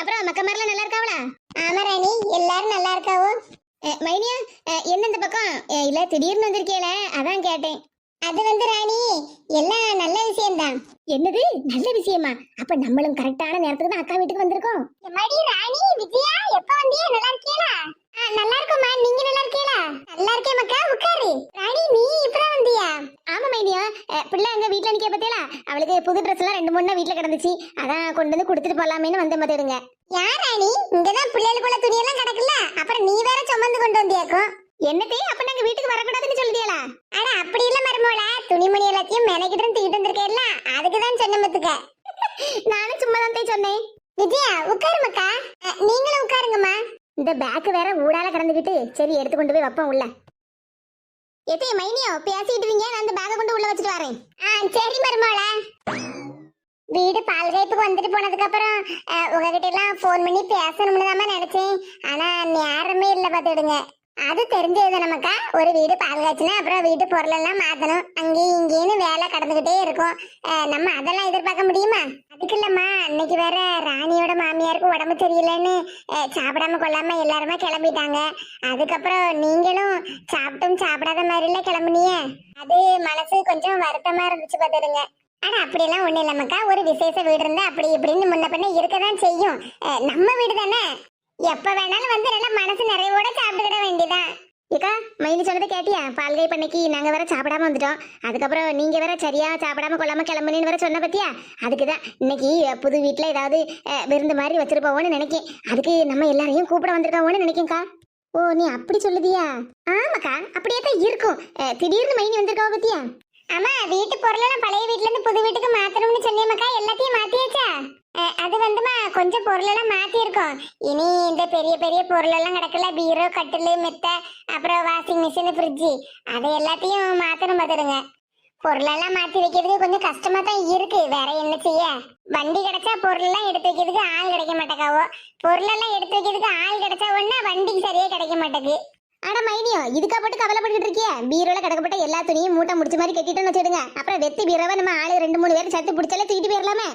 அப்புறம் மக்க மாதிரிலாம் நல்லா இருக்காவளா? ஆமா ராணி, எல்லாரும் நல்லா இருக்காவோ. மைனியா, என்ன இந்த பக்கம் இல்ல திடீர்னு வந்திருக்கேல, அதான் கேட்டேன். அது ராணி, எல்லாம் நல்ல விஷயம்தான். என்னது நல்ல விஷயமா? அப்ப நம்மளும் கரெக்டான நேரத்துக்கு தான் அக்கா வீட்டுக்கு வந்திருக்கோம். மடி ராணி, விஜயா எப்ப வந்தியா? நல்லா இருக்கீங்களா? நல்லா இருக்கோம்மா, நீங்க நல்லா இருக்கீங்களா? நல்லா இருக்கேன் மக்கா, உட்காரு. ராணி நீ இப்பதான் வந்தியா? ஆமா மைனியா, பிள்ளை எங்க வீட்டுல நிக்க பத்தியலா, அவளுக்கு புது ட்ரெஸ் எல்லாம் 2-3 வீட்டுல கிடந்துச்சு, அதான் கொண்டு வந்து கொடுத்துட்டு போலாமேன்னு வந்த மாதிரிங்க. யார் ராணி, இங்கதான் பிள்ளைகளுக்குள்ள துணியெல்லாம் கிடக்குல்ல, அப்புறம் நீ வேற சுமந்து கொண்டு வந்தியாக்கும். என்னதே, அப்ப நாங்க வீட்டுக்கு வரக்கூடாதுன்னு சொல்லிட்டியலா? அட அப்படி இல்ல மருமோள, துணிமணி எல்லாத்தையும் மெனக்கிட்டு தூக்கிட்டு வந்திருக்கேல்ல, அதுக்குதான் சொன்னமத்துக்க. நானும் சும்மா தான் சொன்னேன். விஜயா உட்காரு மக்கா. நீங்களும் உட்காருங்கம்மா. இந்த பேக் வேற ஊடால கடந்துக்கிட்டு, சரி எடுத்து கொண்டு போய் வைப்போம் உள்ள. எத்தே மைனியோ பேசிட்டு வீங்க, நான் அந்த பேக்கை கொண்டு உள்ள வச்சுட்டு வரேன். சரி மருமோள. வீடு பால்காய்ப்புக்கு வந்துட்டு போனதுக்கு அப்புறம் உங்ககிட்ட எல்லாம் போன் பண்ணி பேசணும்னு தான் நினைச்சேன். ஆனா நேரமே இல்ல பாத்துடுங்க. அது தெரிஞ்சது நமக்கா, ஒரு வீடு பால் காய்ச்சினா அப்புறம் வீட்டு பொருள் எல்லாம் மாத்தணும், அங்கேயும் இங்கேன்னு வேலை கடந்துகிட்டே இருக்கும். நம்ம அதெல்லாம் எதிர்பார்க்க முடியுமா? அதுக்கு இல்லம்மா, அன்னைக்கு வேற ராணியோட மாமியாருக்கு உடம்பு சரியில்லைன்னு சாப்பிடாம கொள்ளாம எல்லாருமே கிளம்பிட்டாங்க. அதுக்கப்புறம் நீங்களும் சாப்பிட்டும் சாப்பிடாத மாதிரிலாம் கிளம்புனியே, அது மனசு கொஞ்சம் வருத்தமா இருந்துச்சு பாத்துடுங்க. ஆனா அப்படியெல்லாம் ஒண்ணு இல்லம்மாக்கா, ஒரு விசேஷ வீடு இருந்தா அப்படி இப்படின்னு முன்ன பின்ன இருக்கதான் செய்யும். நம்ம வீடு தானே, எப்ப வேணாலும் வந்து நல்லா மனசு நிறைவோட சாப்பிட்டுக்கிட வேண்டியதான். ஏக்கா மைனி சொன்னதை கேட்டியா? பால்கை பண்ணைக்கு நாங்க வேற சாப்பிடாம வந்துட்டோம், அதுக்கப்புறம் நீங்க வேற சரியா சாப்பிடாம கொள்ளாம கிளம்புன்னு வேற சொன்ன பத்தியா? அதுக்குதான் இன்னைக்கு புது வீட்டுல ஏதாவது விருந்து மாதிரி வச்சிருப்போம்னு நினைக்கேன். அதுக்கு நம்ம எல்லாரையும் கூப்பிட வந்திருக்கோம்னு நினைக்கேன்க்கா. ஓ நீ அப்படி சொல்லுதியா? ஆமாக்கா அப்படியே தான் இருக்கும். திடீர்னு மைனி வந்திருக்காவ பத்தியா? ஆமா, வீட்டு பொருளெல்லாம் பழைய வீட்டுல இருந்து புது வீட்டுக்கு மாத்தணும்னு சொன்னியமாக்கா, எல்லாத்தையும் மாத்தியாச்சா? அது வந்துமா கொஞ்சம் பொருள் எல்லாம் மாத்தி இருக்கோம். இனி இந்த பெரிய பெரிய பொருள் எல்லாம் கிடக்கல, பீரோ கட்டிலு மெத்தை அப்புறம் வாஷிங் மிஷின் ஃப்ரிட்ஜு, அதை எல்லாத்தையும் மாத்தணும் பார்த்துடுங்க. பொருளெல்லாம் மாத்தி வைக்கிறதுக்கு கொஞ்சம் கஷ்டமா தான் இருக்கு, வேற என்ன செய்ய. வண்டி கிடைச்சா பொருள் எல்லாம் எடுத்து வைக்கிறதுக்கு ஆள் கிடைக்க மாட்டேக்காவோ, பொருள் எல்லாம் எடுத்து வைக்கிறதுக்கு ஆள் கிடைச்சா ஒன்னா வண்டிக்கு சரியா கிடைக்க மாட்டேங்குது. ஆனா மைனியோ இதுக்கா போட்டு கவலைப்பட்டு இருக்கிய? பீரோல கிடக்கப்பட்ட எல்லா துணியும் மூட்டை முடிச்ச மாதிரி கட்டிட்டு வச்சிடுங்க, அப்புறம் வெத்தி பீரோவை நம்ம ஆளு 2-3 பேர் சத்து பிடிச்சாலே தூக்கிட்டு போயிடலாமே.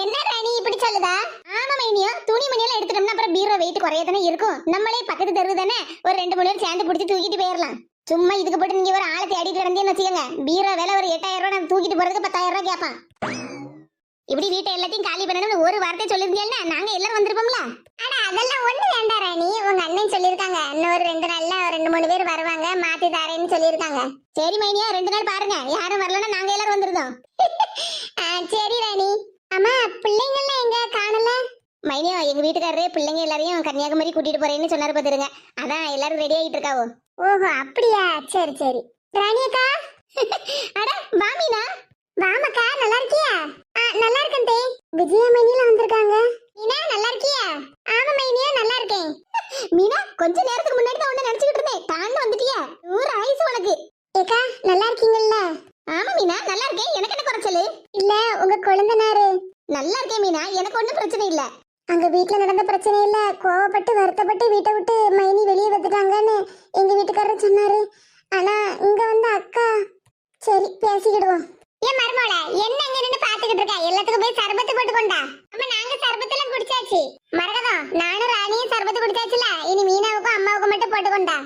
என்ன ராணி இப்படி சொல்லுதா? ஆமா மைனியோ, துணி மணி எல்லாம் எடுத்துட்டோம்னா அப்புறம் பீரோ வெயிட் குறையதானே இருக்கும், நம்மளே பக்கத்து தெரு தானே, ஒரு 2-3 பேர் சேர்ந்து பிடிச்சி தூக்கிட்டு போயிடலாம். சும்மா இதுக்கு போட்டு நீங்க ஒரு ஆளை தேடிட்டு கிடந்தேன்னு வச்சுக்கோங்க, பீரோ வேலை ஒரு 8000 ரூபாய், நான் தூக்கிட்டு போறதுக்கு 10,000 ரூபாய் கேட்பான். இப்படி வீட்டை எல்லாத்தையும் காலி பண்ணணும்னு ஒரு வார்த்தை சொல்லிருந்தீங்கன்னா நாங்க எல்லாரும் வந்திருப்போம்ல. ஆனா அதெல்லாம் ஒண்ணு வேண்டாம் ராணி, உங்க அண்ணன் சொல்லிருக்காங்க இன்னும் ஒரு 2 நாள்ல 2-3 பேர் வருவாங்க, மாத்தி தாரேன்னு சொல்லிருக்காங்க. சரி மைனியா, 2 நாள் பாருங்க, யாரும் வரலன்னா நாங்க எல்லாரும் வந்துருந்தோம். சரி ராணி. ஆமா பிள்ளைங்க எல்லாம் எங்க காணல? மைனியா எங்க வீட்டுக்காரரே பிள்ளைங்க எல்லாரையும் கன்னியாகுமரி கூட்டிட்டு போறேன்னு சொன்னாரு பாத்துருங்க, அதான் எல்லாரும் ரெடி ஆகிட்டு இருக்காவோ. ஓஹோ அப்படியா, சரி சரி. ராணி அக்கா. அட மாமினா. வாமக்கா, நல்லா இருக்கியா? நல்லா இருக்கேன் தே. விஜயா மைனில வந்திருக்காங்க. மீனா நல்லா இருக்கியா? ஆமா மைனியா நல்லா இருக்கேன். மீனா கொஞ்ச நேரத்துக்கு முன்னாடி தான் உன்னை நினைச்சிட்டு இருந்தேன், தாண்டு வந்துட்டியா? 100 ஆயுசு உனக்கு. ஏக்கா நல்லா இருக்கீங்கல்ல? ஆமா மீனா நல்லா இருக்கேன், எனக்கு என்ன குறைச்சலு? இல்ல உங்க குழந்தைனாரு. நல்லா இருக்கேன் மீனா, எனக்கு ஒண்ணும் பிரச்சனை இல்ல. அங்க வீட்டுல நடந்த பிரச்சனை இல்ல, கோவப்பட்டு வருத்தப்பட்டு வீட்டை விட்டு மைனி வெளியே வந்துட்டாங்கன்னு எங்க வீட்டுக்காரர் சொன்னாரு. ஆனா இங்க வந்து அக்கா. சரி பேசிக்கிடுவோம். ஏன் மருமோள என்ன இங்க நின்னு பாத்துக்கிட்டு இருக்கா? எல்லாத்துக்கும் போய் சர்பத்து போட்டு கொண்டா. அம்மா நாங்க சர்பத்து எல்லாம் குடிச்சாச்சு. மரகதம் நானும் ராணியும் சர்பத்து குடிச்சாச்சுல, இனி மீனாவுக்கும் அம்மாவுக்கும் மட்டும் போட்டு கொண்டா.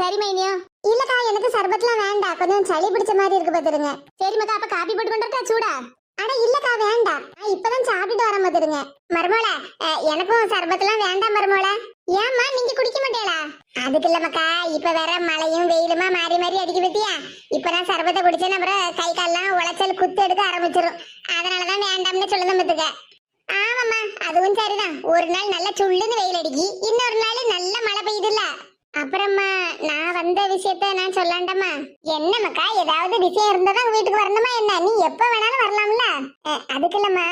சரி மைனியோ. இல்லக்கா எனக்கு சர்பத்லாம் வேண்டாம், கொஞ்சம் சளி பிடிச்ச மாதிரி இருக்கு பாத்துருங்க. சரி மக்கா, அப்ப காபி போட்டு கொண்டா சூடா? அட இல்லக்கா வேண்டாம், இப்பதான் சாப்பிட்டுட்டு வர பாத்துருங்க. மருமோள எனக்கும் சர்பத்லாம் வேண்டாம் மருமோள. ஏம்மா நீங்க குடிக்க மாட்டேளா? அதுக்கு இல்ல மக்கா, இப்ப வேற மழையும் வெயிலுமா மாறி மாறி அடிக்க பத்தியா, இப்பதான் சர்பத்தை குடிச்சேன்னு அப்புறம் கை கால்லாம் உளைச்சல் குத்து எடுக்க ஆரம்பிச்சிடும், அதனாலதான் வேண்டாம்னு சொல்லுங்க பத்துக்க. ஆமாம்மா அதுவும் சரிதான், ஒரு நாள் நல்லா சுள்ளுன்னு வெயில் அடிக்கி, இன்னொரு நாள் நல்ல மழை பெய்யுதுல்ல. அப்புறமா நான் வந்த விஷயத்த நான் சொல்லாண்டமா? என்ன மக்கா, ஏதாவது விஷயம் இருந்தாதான் வீட்டுக்கு வரணுமா என்ன? நீ எப்ப வேணாலும் வரலாம்ல. அதுக்கு இல்லம்மா,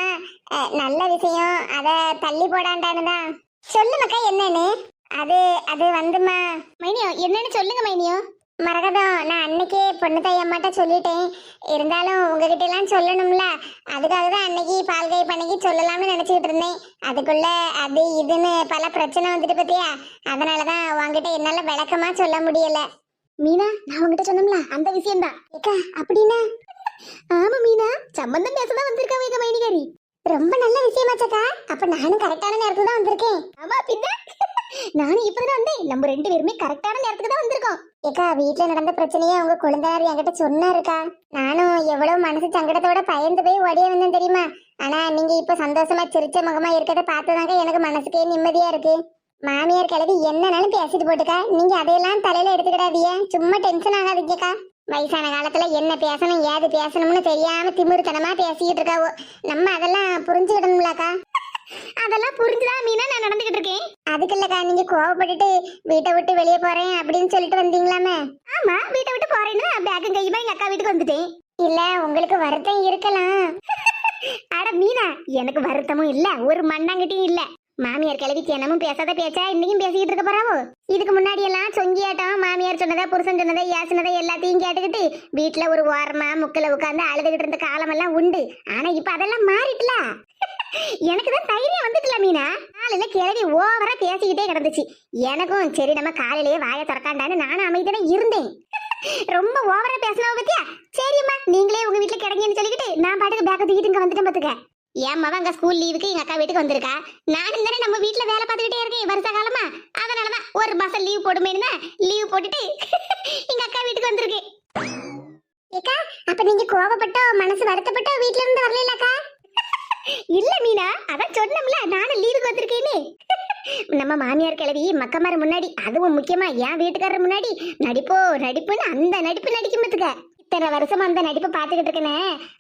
நல்ல விஷயம், அத தள்ளி போடாண்டானுதான். சொல்லு மக்கா என்னன்னு. அது அது வந்துமா மைனியோ, என்னன்னு சொல்லுங்க மைனியோ. மரகதம் நான் அன்னைக்கே பொண்ணு தையம்மாட்ட சொல்லிட்டேன், இருந்தாலும் உங்ககிட்ட எல்லாம் சொல்லணும்ல, அதுக்காக தான் அன்னைக்கு பால்கை பண்ணிக்கு சொல்லலாம்னு நினைச்சுக்கிட்டு இருந்தேன். அதுக்குள்ள அது இதுன்னு பல பிரச்சனை வந்துட்டு பத்தியா, அதனாலதான் உங்ககிட்ட என்னால விளக்கமா சொல்ல முடியல. மீனா நான் உங்ககிட்ட சொன்னோம்ல அந்த விஷயம்தான். ஏக்கா அப்படின்னா? ஆமா மீனா, சம்பந்தம் பேசதான் வந்திருக்காங்க எங்க மைனிகாரி. ரொம்ப நல்ல விஷயமாச்சக்கா, அப்ப அப்ப நானும் கரெக்டான நேரத்துக்கு தான் வந்திருக்கேன். ஆமா பின்ன நானும் இப்பதான் வந்தேன். நம்ம ரெண்டு பேருமே கரெக்டான நேரத்துக்கு தான் வந்திருக்கோம். ஏக்கா வீட்டுல நடந்த பிரச்சனையே உங்க குழந்தையார் என்கிட்ட சொன்னாருக்கா. நானும் எவ்வளவு மனசு சங்கடத்தோட பயந்து போய் ஓடியே வந்தேன் தெரியுமா. ஆனா நீங்க இப்ப சந்தோஷமா சிரிச்ச முகமா இருக்கிறத பார்த்ததாங்க எனக்கு மனசுக்கே நிம்மதியா இருக்கு. மாமியார் கிளவி என்னன்னாலும் பேசிட்டு போட்டுக்கா. நீங்க அதையெல்லாம் தலையில எடுத்துக்கிடாதீங்க. சும்மா டென்ஷன் ஆகாதீங்கக்கா. வயசான காலத்துல என்ன பேசணும் ஏது பேசணும்னு தெரியாம திமிருத்தனமா பேசிக்கிட்டு இருக்காவோ. நம்ம அதெல்லாம் புரிஞ்சுக்கிடணும்லக்கா. அதெல்லாம் புரிஞ்சுதான் மீனா நான் நடந்துகிட்டு இருக்கேன். அதுக்கு இல்லக்கா நீங்க கோவப்பட்டுட்டு வீட்டை விட்டு வெளியே போறேன் அப்படின்னு சொல்லிட்டு வந்தீங்களாமே. ஆமா வீட்டை விட்டு போறேன்னு பேக்கும் கையுமா எங்க அக்கா வீட்டுக்கு வந்துட்டேன். இல்ல உங்களுக்கு வருத்தம் இருக்கலாம். அட மீனா எனக்கு வருத்தமும் இல்ல ஒரு மண்ணாங்கட்டியும் இல்ல. மாமியார் கிளவி தினமும் பேசாத பேச்சா இன்னைக்கும் பேசிக்கிட்டு இருக்க போறாவோ. இதுக்கு முன்னாடி எல்லாம் சொங்கியாட்டம் மாமியார் சொன்னதை புருஷன் சொன்னதை ஏசினதை எல்லாத்தையும் கேட்டுக்கிட்டு வீட்டுல ஒரு ஓரமா முக்கில உட்கார்ந்து அழுதுகிட்டு இருந்த காலம் எல்லாம் உண்டு. ஆனா இப்ப அதெல்லாம் மாறிட்டுல. எனக்குதான் தைரியம் வந்துட்டுல மீனா. காலையில கிளவி ஓவரா பேசிக்கிட்டே கிடந்துச்சு. எனக்கும் சரி நம்ம காலையிலேயே வாயை திறக்காண்டான்னு நானும் அமைதியா இருந்தேன். ரொம்ப ஓவரா பேசினவ பத்தியா. சரிம்மா நீங்களே உங்க வீட்டுல கிடங்கன்னு சொல்லிக்கிட்டு நான் பாட்டுக்கு பேக்க தூக்கிட்டு இங்க வந்துட்டேன் பாத்துக்க. என் மவன் அங்க ஸ்கூல் லீவுக்கு எங்க அக்கா வீட்டுக்கு வந்திருக்கா. நானும் தானே நம்ம வீட்டுல வேலை பார்த்துக்கிட்டே இருக்கேன் வருஷ காலமா. அதனாலதான் ஒரு மாசம் லீவ் போடுமேன்னு லீவ் போட்டுட்டு எங்க அக்கா வீட்டுக்கு வந்திருக்கேன். ஏக்கா அப்ப நீங்க கோவப்பட்டோ மனசு வருத்தப்பட்டோ வீட்டுல இருந்து வரலக்கா. இல்ல மீனா அதான் சொன்னோம்ல நானும் லீவுக்கு வந்திருக்கேன்னு. நம்ம மாமியார் கிளவி மக்கமார முன்னாடி அதுவும் முக்கியமா என் வீட்டுக்காரர் முன்னாடி நடிப்புன்னு அந்த நடிப்பு நடிக்கும் பத்துக்க. இத்தனை வருஷமா அந்த நடிப்பை பாத்துக்கிட்டு இருக்கேனே.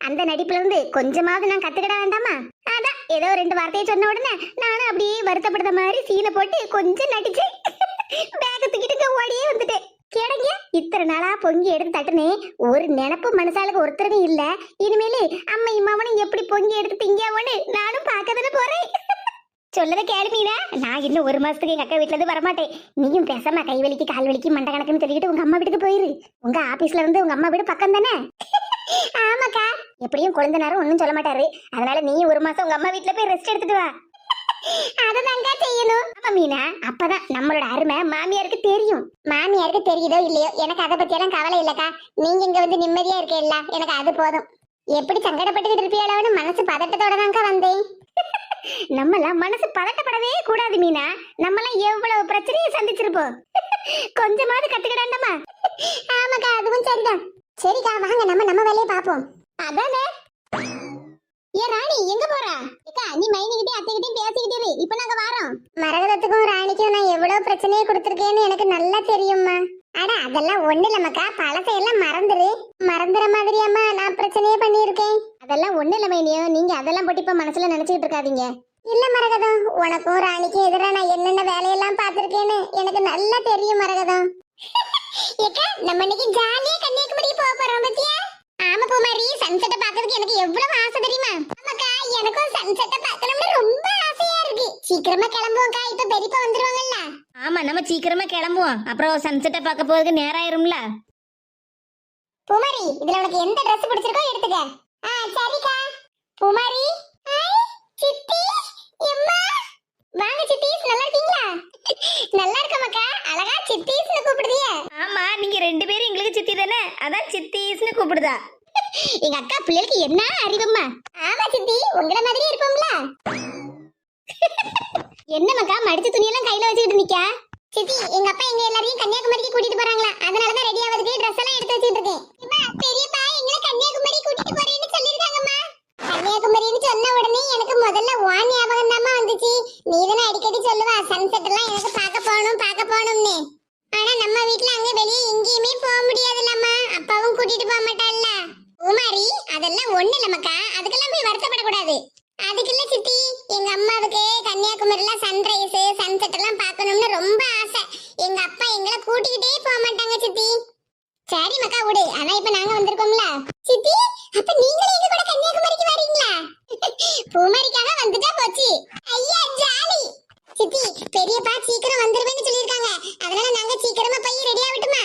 அந்த நடிப்புல இருந்து கொஞ்சமாவது நான் கத்துக்கிட வேண்டாமா. அதான் ஏதோ ரெண்டு வார்த்தையை சொன்ன உடனே நானும் அப்படியே வருத்தப்படுற மாதிரி சீனை போட்டு கொஞ்சம் நடிச்சு பேக்க தூக்கிட்டு ஓடியே வந்துட்டேன். கேடங்க இத்தனை நாளா பொங்கி எடுத்து தட்டுனே ஒரு நினப்பு மனசாளுக்கு ஒருத்தருக்கும் இல்ல. இனிமேலு அம்மா இம்மாவனும் எப்படி பொங்கி எடுத்து திங்கியாவோன்னு நானும் பார்க்கதானே போறேன். சொல்லத கேளுமீனா நான் இன்னும் ஒரு மாசத்துக்கு எங்க அக்கா வீட்டுல இருந்து வரமாட்டேன். நீயும் பேசாம கை வலிக்கு கால் வலிக்கு மண்டை கணக்குன்னு சொல்லிட்டு உங்க அம்மா வீட்டுக்கு போயிரு. உங்க ஆபீஸ்ல இருந்து உங்க அம்மா வீடு பக்கம் தானே. ஆமாக்கா எப்படியும் குழந்தை நேரம் ஒன்னும் சொல்ல மாட்டாரு. அதனால நீயும் ஒரு மாசம் உங்க அம்மா வீட்டுல போய் ரெஸ்ட் எடுத்துட்டு வா. அததாங்க செய்யணும். ஆமா மீனா அப்பதான் நம்மளோட அருமை மாமியாருக்கு தெரியும். மாமியாருக்கு தெரியுதோ இல்லையோ எனக்கு அதை பத்தி எல்லாம் கவலை இல்லக்கா. நீங்க இங்க வந்து நிம்மதியா இருக்கீல்ல எனக்கு அது போதும். எப்படி சங்கடப்பட்டுக்கிட்டு இருப்பியாளோன்னு மனசு பதட்டத்தோட தாங்க வந்தேன். நம்மலாம் மனசு பதட்டப்படவே கூடாது மீனா. நம்மலாம் எவ்வளவு பிரச்சனையை சந்திச்சிருப்போம். கொஞ்சமாவது கத்துக்கிடாண்டமா. ஆமாக்கா அதுவும் சரிதான். சரிக்கா வாங்க நம்ம வேலையை பாப்போம். அதானே. ஏ ராணி எங்க போறா? ஏக்கா நீ மைனிகிட்டே அத்தைகிட்டே பேசிக்கிட்டே இரு. இப்போ நாங்க வரோம். மரகதத்துக்கும் ராணிக்கும் நான் எவ்வளவு பிரச்சனையை கொடுத்திருக்கேன்னு எனக்கு நல்லா தெரியும்மா. அட அதெல்லாம் ஒண்ணு இல்லம்மாக்கா. பழசையெல்லாம் மறந்துற மாதிரியாம்மா நான் பிரச்சனையே பண்ணியிருக்கேன். அதெல்லாம் ஒண்ணு இல்ல மைனியோ. நீங்க அதெல்லாம் போட்டு இப்ப மனசுல நினைச்சுக்கிட்டு இருக்காதீங்க. இல்ல மரகதம் உனக்கும் ராணிக்கும் எதிராக நான் என்னென்ன வேலையெல்லாம் பார்த்திருக்கேன்னு எனக்கு நல்லா தெரியும் மரகதம். ஏக்கா நம்ம இன்னைக்கு ஜாலியா கன்னியாகுமரி போக போறோம் பத்தியா. ஆமா பூமாரி சன்செட்டை பார்க்கிறதுக்கு எனக்கு எவ்வளவு ஆசை தெரியுமா. ஆமாக்கா எனக்கும் சன்செட்டை பார்க்கணும்னு ரொம்ப ஆசையா இருக்கு. சீக்கிரமா கிளம்புவோம்க்கா இப்ப பெரியப்பா வந்துருவாங்கல்ல. ஆமா நம்ம சீக்கிரமா கிளம்புவோம். அப்புறம் சன்செட்டை பார்க்க போறதுக்கு நேரம் ஆயிரும்ல. பூமாரி இதுல உனக்கு எந்த Dress பிடிச்சிருக்கோ எடுத்துக்க. சரிக்கா. பூமாரி சித்தி எம்மா வாங்க சித்தீஸ் நல்லா இருக்கீங்களா? நல்லா இருக்கமாக்கா. அழகா சித்தீஸ்னு கூப்பிடுதியே. ஆமா நீங்க ரெண்டு பேரும் எங்களுக்கு சித்தி தானே அதான் சித்தீஸ்னு கூப்பிடுதா. எங்க அக்கா பிள்ளைக்கு என்ன அறிவம்மா. ஆமா சித்தி உங்கள மாதிரி இருப்போம்ல. என்னமாக்கா மடிச்ச துணியெல்லாம் கையில வச்சுக்கிட்டு நிக்கா? சித்தி எங்க அப்பா எங்க எல்லாரையும் கன்னியாகுமரிக்கு கூட்டிட்டு போறாங்களா. அதனால தான் ரெடி ஆவதுக்கு Dress எல்லாம் எடுத்து வச்சிட்டு இருக்கேன். பெரியப்பா எங்களை கன்னியாகுமரி கூட்டிட்டு போறேன்னு சொல்லிருக்காங்கம்மா. கன்னியாகுமரின்னு சொன்ன உடனே எனக்கு முதல்ல வான் ஞாபகம் தான் வந்துச்சு. நீதானே அடிக்கடி சொல்லுவா சன்செட் எல்லாம் எனக்கு பார்க்க போகணும்னு. ஆனா நம்ம வீட்ல அங்க வெளியே எங்கேயுமே போக முடியாதுல்லம்மா. அப்பாவும் கூட்டிட்டு போக மாட்டாள்ல. உமாரி அதெல்லாம் ஒண்ணு இல்லம்மாக்கா. அதுக்கெல்லாம் போய் வருத்தப்படக்கூடாது. அதுக்கு இல்ல சித்தி எங்க அம்மாவுக்கு கன்னியாகுமரியில சன்ரைஸ் சன்செட் எல்லாம் பார்க்கணும்னு ரொம்ப ஆசை. எங்க அப்பா எங்களை கூட்டிக்கிட்டே போக மாட்டாங்க சித்தி. சரி மக்கா விடு. ஆனா இப்ப நாங்க வந்திருக்கோம்ல சித்தி. அப்ப நீங்களே எங்க கூட கன்னியாகுமரிக்கு வரீங்களா? பூமாரிக்காக வந்துட்டா போச்சு. ஐயா ஜாலி. சித்தி பெரியப்பா சீக்கிரம் வந்துருவேன்னு சொல்லிருக்காங்க. அதனால நாங்க சீக்கிரமா போய் ரெடி ஆகட்டுமா?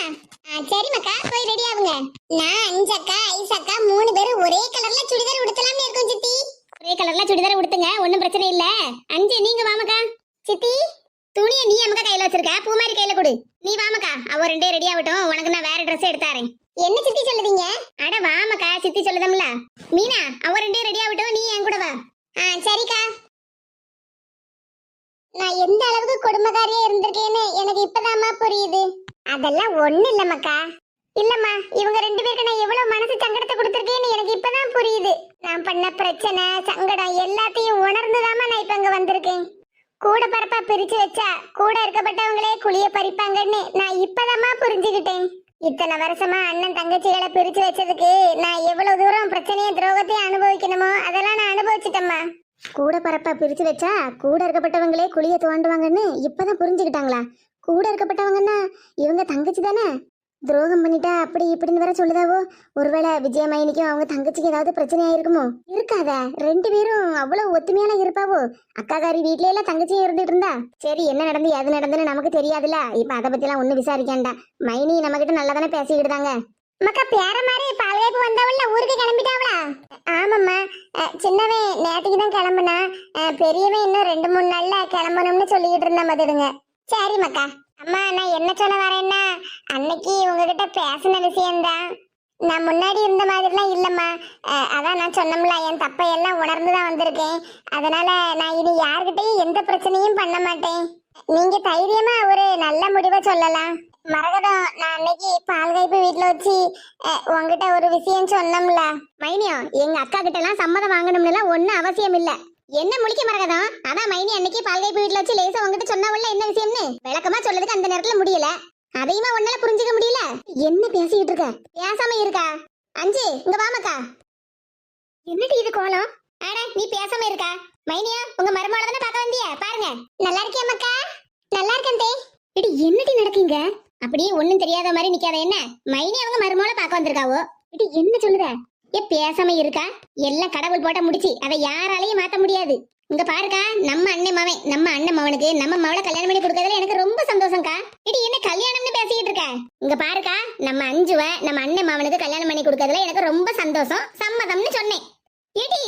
சரி மக்கா போய் ரெடி ஆகுங்க. நான் அஞ்சக்கா ஐசக்கா 3 பேரும் ஒரே கலர்ல சுடிதார் உடுத்தலாம்னு இருக்கோம் சித்தி. ஒரே கலர்ல சுடிதார் உடுத்துங்க ஒண்ணும் பிரச்சனை இல்ல. அஞ்சு நீங்க வாமக்கா. சித்தி துணியை நீ அம்மக்கா கையில வச்சிருக்க. பூமாரி கையில கொடு. நீ வாமக்கா அவ ரெண்டே ரெடி ஆகட்டும். உனக்கு நான் வேற Dress எடுத்தாரேன். என்ன சித்தி சொல்லுவீங்க? அட வாமக்கா சித்தி சொல்லுதம்ல. மீனா அவ ரெண்டே ரெடி ஆகட்டும். நீ என் கூட வா. சரிக்கா. நான் எந்த அளவுக்கு குடும்பக்காரியா இருந்திருக்கேன்னு எனக்கு இப்பதாம்மா புரியுது. அதெல்லாம் ஒண்ணு இல்ல மக்கா. இல்லம்மா, இவங்க ரெண்டு பேருக்கு நான் எவ்வளவு மனசு சங்கடத்தை கொடுத்திருக்கேன்னு எனக்கு இப்பதான் புரியுது. நான் பண்ண பிரச்சனை சங்கடம் எல்லாத்தையும் உணர்ந்துதாம்மா நான் இப்ப இங்க வந்திருக்கேன். கூட பரப்பா பிரிச்சு வச்சா கூட இருக்கப்பட்டவங்களே குழிய பறிப்பாங்கன்னு நான் இப்பதாம்மா புரிஞ்சுக்கிட்டேன். இத்தனை வருஷமா அண்ணன் தங்கச்சிகளை பிரிச்சு வச்சதுக்கு நான் எவ்வளவு தூரம் பிரச்சனையும் துரோகத்தையும் அனுபவிக்கணுமோ அதெல்லாம் நான் அனுபவிச்சிட்டேம்மா. கூட பரப்பா பிரிச்சு வச்சா கூட இருக்கப்பட்டவங்களே குழிய தோண்டுவாங்கன்னு இப்பதான் புரிஞ்சுக்கிட்டாங்களா? கூட இருக்கப்பட்டவங்கன்னா இவங்க தங்கச்சி தானே. துரோகம் பண்ணிட்டா அப்படி இப்படின்னு வேற சொல்லுதாவோ. ஒருவேளை விஜயமயினிக்கும் அவங்க தங்கச்சிக்கு ஏதாவது பிரச்சனை ஆயிருக்குமோ? இருக்காத, ரெண்டு பேரும் அவ்வளவு ஒத்துமையான இருப்பாவோ. அக்காக்காரி வீட்ல எல்லாம் தங்கச்சியும் இருந்துட்டு இருந்தா. சரி, என்ன நடந்து எது நடந்துன்னு நமக்கு தெரியாதுல. இப்ப அதை பத்தி எல்லாம் ஒண்ணு விசாரிக்காண்டா. மைனி நம்ம கிட்ட நல்லா தானே பேசிக்கிட்டாங்க. மக்கா பேர மாதிரி பால்காய்ப்பு வந்தவள்ல ஊருக்கு கிளம்பிட்டாவளா? ஆமாம்மா, சின்னவன் நேற்றுக்கு தான் கிளம்புனா. பெரியவன் இன்னும் 2-3 நாள்ல கிளம்பணும்னு சொல்லிக்கிட்டு இருந்தா மதுடுங்க. சரி மக்கா. அம்மா, நான் என்ன சொல்ல வரேன்னா, அன்னைக்கு உங்ககிட்ட பேசின விஷயம்தான். நான் முன்னாடி இருந்த மாதிரிலாம் இல்லம்மா. அதான் நான் சொன்னோம்ல, என் தப்பையெல்லாம் உணர்ந்துதான் வந்திருக்கேன். அதனால நான் இனி யார்கிட்டையும் எந்த பிரச்சனையும் பண்ண மாட்டேன். நீங்க தைரியமா ஒரு நல்ல முடிவை சொல்லலாம். மரகதம், நான் அன்னைக்கு பால்காய்ப்பு வீட்டுல வச்சு உங்ககிட்ட ஒரு விஷயம் சொன்னோம்ல. மைனியோ, எங்க அக்கா கிட்ட எல்லாம் சம்மதம் வாங்கணும்னு ஒன்னும் அவசியம் இல்ல. என்ன முழிக்க மரகதம்? அதான் மைனி அன்னைக்கு பால்காய்ப்பு வீட்டுல வச்சு லேசா உங்ககிட்ட சொன்னவள்ள என்ன விஷயம்னு விளக்கமா சொல்றதுக்கு அந்த நேரத்துல முடியல. அதையுமா உன்னால புரிஞ்சுக்க முடியல? என்ன பேசிக்கிட்டு இருக்க? பேசாம இருக்கா? அஞ்சு, இங்க வாமக்கா. என்னடி இது கோலம்? ஆட, நீ பேசாம இருக்கா? மைனியா, உங்க மருமகளை தானே பார்க்க வந்தியா? பாருங்க. நல்லா இருக்கேன் மக்கா. நல்லா இருக்கேன் தே. இடி, என்னடி நடக்குங்க? அப்படியே ஒண்ணும் தெரியாத மாதிரி நிக்காத. என்ன மைனி அவங்க மருமகளை பார்க்க வந்திருக்காவோ? இடி, என்ன சொல்லுத? பேசாம இருக்கா? எல்லாம் கடவுள் போட்ட முடிச்சு, அதை யாராலையும் மாத்த முடியாது. இங்க பாருக்கா, நம்ம அண்ணன் மவனுக்கு நம்ம மவளை கல்யாணம் பண்ணி கொடுக்கறதுல எனக்கு ரொம்ப சந்தோஷம்க்கா. இடி, என்ன கல்யாணம்னு பேசிக்கிட்டு இருக்க? இங்க பாருக்கா, நம்ம அஞ்சுவ நம்ம அண்ணன் மவனுக்கு கல்யாணம் பண்ணி கொடுக்கறதுல எனக்கு ரொம்ப சந்தோஷம். சம்மதம்னு சொன்னேன். ஏடி,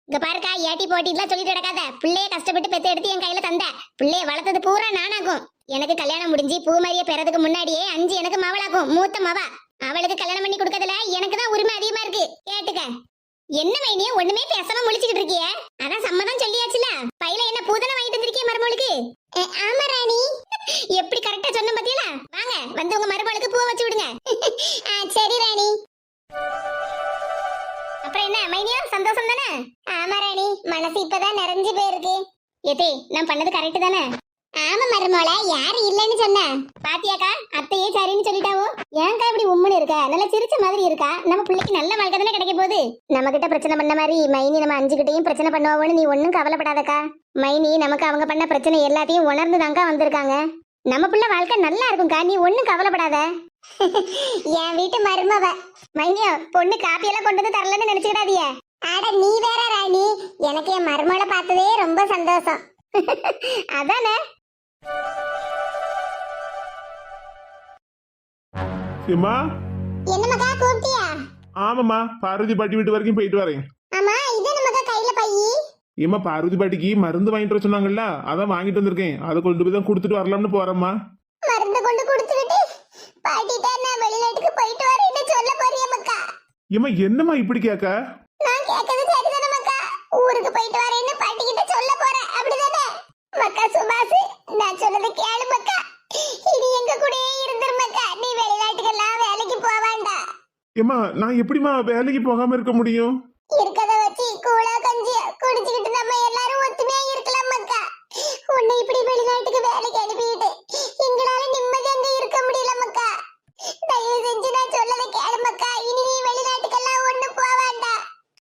இங்க பாருக்கா, ஏட்டி போட்டிலாம் சொல்லிட்டு கிடக்காத. பிள்ளைய கஷ்டப்பட்டு பெத்து எடுத்து என் கையில தந்த. பிள்ளைய வளர்த்தது பூரா நானாகும். எனக்கு கல்யாணம் முடிஞ்சு பூ மாதிரியே பிறதுக்கு முன்னாடியே அஞ்சு எனக்கு மவளாகும். மூத்த மவ. அவளுக்கு கல்யாணம் பண்ணி கொடுக்கறதுல எனக்கு தான் உரிமை அதிகமா இருக்கு. கேட்டுக்க. என்ன மைனியே ஒண்ணுமே பேசாம முழிச்சுக்கிட்டு இருக்கிய? அதான் சம்மதம் சொல்லியாச்சுல. பையில என்ன பூதனை வாங்கிட்டு வந்திருக்கிய மருமகளுக்கு? ஆமா ராணி. எப்படி கரெக்டா சொன்ன பாத்தீங்களா? வாங்க, வந்து உங்க மருமகளுக்கு பூ வச்சு விடுங்க. சரி ராணி. அப்புறம் என்ன மைனியா, சந்தோஷம் தானே? ஆமா ராணி, மனசு இப்பதான் நிறைஞ்சு போயிருக்கு. ஏதே, நான் பண்ணது கரெக்ட் தானே? ஆமா மருமோள, யாரு இல்லன்னு சொன்ன? பாத்தியாக்கா, அத்தையே சரின்னு சொல்லிட்டாவோ. ஏன்க்கா இப்படி உம்முன்னு இருக்க? நல்லா சிரிச்ச மாதிரி இருக்கா. நம்ம பிள்ளைக்கு நல்ல வாழ்க்கை தானே கிடைக்க போகுது. நம்ம கிட்ட பிரச்சனை பண்ண மாதிரி மைனி நம்ம அஞ்சு கிட்டையும் பிரச்சனை பண்ணுவோன்னு நீ ஒன்னும் கவலைப்படாதக்கா. மைனி நமக்கு அவங்க பண்ண பிரச்சனை எல்லாத்தையும் உணர்ந்துதாங்கா வந்திருக்காங்க. நம்ம பிள்ளை வாழ்க்கை நல்லா இருக்கும்க்கா, நீ ஒன்னும் கவலைப்படாத. என் வீட்டு மருமவ மைனியோ, பொண்ணு காப்பியெல்லாம் கொண்டு வந்து தரலன்னு நினைச்சுக்கிடாதிய. ஆட, நீ வேற ராணி, எனக்கு என் மருமகளை பார்த்ததே ரொம்ப சந்தோஷம். அதானே? ஏம்மா, என்னமக்கா கூப்பிட்டியா? ஆமாம்மா, பார்வதி பாட்டி வீட்டு வரைக்கும் போயிட்டு வரேன். ஆமா, இது நமக்கு கையில பையி. ஏம்மா, பார்வதி பாட்டிக்கு மருந்து வாங்கிட்டு வர சொன்னாங்கல்ல, அதான் வாங்கிட்டு வந்திருக்கேன். அதை கொண்டு போய் தான் கொடுத்துட்டு வரலாம்னு போறேம்மா. மருந்து கொண்டு கொடுத்துட்டு பாட்டிட்ட நான் வெளிநாட்டுக்கு போயிட்டு வரேன்னு சொல்ல போறியா மக்கா? ஏம்மா, என்னம்மா இப்படி கேட்க? நான் கேட்கறது சரிதானே மக்கா? ஊருக்கு போயிட்டு வரேன்னு பாட்டி கிட்ட சொல்ல போறேன், அப்படிதானே மக்கா? சுபாஷ், நான் சொன்னதை கேளு மக்கா. இது எங்க கூடயே இருந்துரு மக்கா. நீ வெளிநாட்டுக்கெல்லாம் வேலைக்கு போவாண்டா. ஏம்மா, நான் எப்படிம்மா வேலைக்கு போகாம இருக்க முடியும்? இருக்கத வச்சு கூழா கஞ்சி குடிச்சுக்கிட்டு நம்ம எல்லாரும் ஒத்துமையா இருக்கலாம் மக்கா. உன்னை இப்படி வெளிநாட்டுக்கு வேலைக்கு அனுப்பிட்டு எங்களால நிம்மதியா அங்க இருக்க முடியல மக்கா. தயவு செஞ்சு நான் சொல்லதை கேளு மக்கா. இனி நீ வெளிநாட்டுக்கெல்லாம் ஒண்ணு போவாண்டா.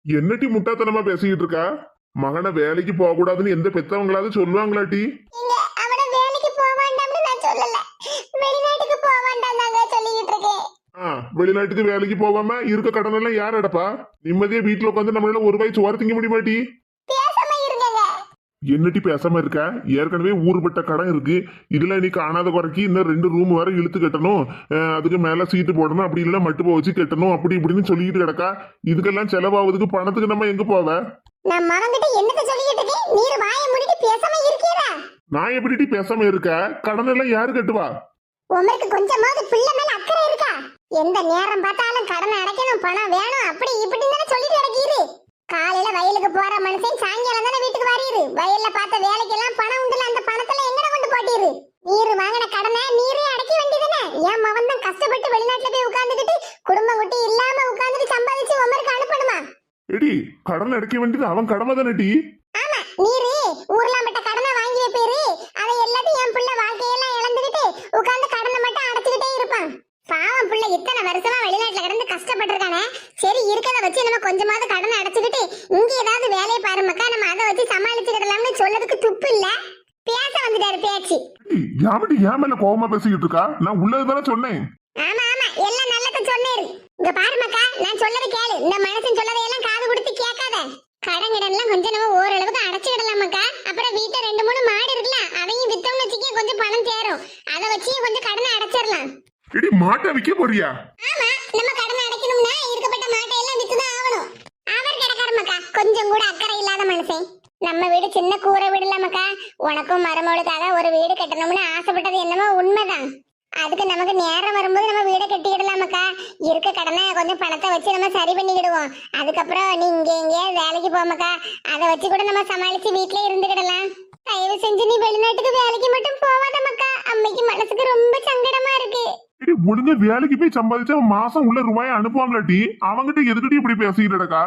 என்னட்டி முட்டாத்தனமா பேசிக்கிட்டு இருக்கா? மகனை வேலைக்கு போக கூடாதுன்னு எந்த பெத்தவங்களாவது சொல்லுவாங்களாட்டி? நீங்க அவனை வேலைக்கு போவாண்டாம்னு நான் சொல்லல, வெளிநாட்டுக்கு போவாண்டாம் தாங்க சொல்லிக்கிட்டு இருக்கேன். வெளிநாட்டுக்கு வேலைக்கு போகாம இருக்க கடன் எல்லாம் யார் அடப்பா? நிம்மதியா வீட்டுல உட்காந்து நம்மளால ஒரு ரூபாய் சோறு திங்க முடியுமாட்டி? பேசாம இருங்கங்க. என்னட்டி பேசாம இருக்க? ஏற்கனவே ஊருப்பட்ட கடன் இருக்கு. இதுல நீ காணாத குறைக்கு இன்னும் 2 ரூம் வர இழுத்து கட்டணும். அதுக்கு மேல சீட்டு போடணும், அப்படி இல்லைன்னா மட்டு போக வச்சு கட்டணும், அப்படி இப்படின்னு சொல்லிட்டு கிடக்கா. இதுக்கெல்லாம் செலவாகுதுக்கு பணத்துக்கு நம்ம எங்க போவ? நான் மறந்துட்டு என்னத்த சொல்லிட்டு இருக்கேன்? நீர் வாயை மூடிட்டு பேசாம இருக்கீரா? நான் எப்படி பேசாம இருக்க? கடன் எல்லாம் யாரு கட்டுவா? உங்களுக்கு கொஞ்சமாவது பிள்ளை மேல அக்கறை இருக்கா? எந்த நேரம் பார்த்தாலும் கடன் அடைக்கணும், பணம் வேணும், அப்படி இப்படின்னு தானே சொல்லிட்டு கிடக்கீரு. காலையில வயலுக்கு போற மனுஷன் சாயங்காலம் தானே வீட்டுக்கு வரீரு. வயல்ல பார்த்த வேலைக்கெல்லாம் பணம் உண்டுல, அந்த பணத்துல கடன் அடைக்க வேண்டியது அவன் கடமை தானே டி. ஆமா நீரு ஊர்லாம் மட்டும் கடனை வாங்கி வைப்பேரு, அதை எல்லாத்தையும் என் பிள்ளை வாழ்க்கையெல்லாம் இழந்துகிட்டு உட்கார்ந்து கடனை மட்டும் அடைச்சுக்கிட்டே இருப்பான். பாவம் பிள்ளை இத்தனை வருஷமா வெளிநாட்டுல கிடந்து கஷ்டப்பட்டிருக்கானே, சரி இருக்கதை வச்சு நம்ம கொஞ்சமாவது கடனை அடைச்சுக்கிட்டு இங்க ஏதாவது வேலையை பாருமக்கா, நம்ம அதை வச்சு சமாளிச்சுக்கிடலாம்னு சொல்லதுக்கு துப்பு இல்ல. பேச வந்துட்டாரு பேச்சு. யாமட்டி ஏன் மேல கோவமா பேசிக்கிட்டு இருக்கா? நான் உள்ளதுதானே சொன்னேன். ஆமா ஆமா எல்லாம் நல்லத சொன்னேரு. இங்க பாருமக்கா, நான் சொல்லதை கேளு, இந்த மனுஷன் சொல்லதையெல்லாம் காது கொடுத்து கேட்காத. கடன் கிடன்லாம் கொஞ்சம் நம்ம ஓரளவுக்கு அடைச்சுக்கிடலாமக்கா. அப்புறம் வீட்டை 2-3 மாடு இருக்குல்ல, அதையும் வித்தோம்னு வச்சுக்க கொஞ்சம் பணம் தேரும், அதை வச்சு கொஞ்சம் கடனை அடைச்சிடலாம். இடி மாட்டை விற்க போறியா? ஆமா நம்ம கடனை அடைக்கணும்னா இருக்கப்பட்ட மாட்டை எல்லாம் வித்துதான் ஆகணும். அவர் கிடக்காரமக்கா கொஞ்சம் கூட அக்கறை இல்லாத மனுஷன். நம்ம வீடு சின்ன கூரை வீடு இல்லாமக்கா, உனக்கும் மருமகளுக்காக ஒரு வீடு கட்டணும்னு ஆசைப்பட்டது என்னமோ உண்மைதான். அதுக்கு நமக்கு நேரம் வரும்போது நம்ம வீடை கட்டிக்கிடலாமக்கா. இருக்க கடனை கொஞ்சம் பணத்தை வச்சு நம்ம சரி பண்ணிக்கிடுவோம். அதுக்கப்புறம் நீ இங்கே வேலைக்கு போமக்கா, அதை வச்சு கூட நம்ம சமாளிச்சு வீட்லயே இருந்துக்கிடலாம். தயவு செஞ்சு நீ வெளிநாட்டுக்கு வேலைக்கு மட்டும் போவாதமக்கா, அம்மைக்கு மனசுக்கு ரொம்ப சங்கடமா இருக்கு. ஒழுங்கா வேலைக்கு போய் சம்பாதிச்சா மாசம் உள்ள ரூபாய் அனுப்புவாங்களாட்டி, அவங்கிட்ட எதுக்கிட்ட இப்படி பேசிக்கிட்டடக்கா?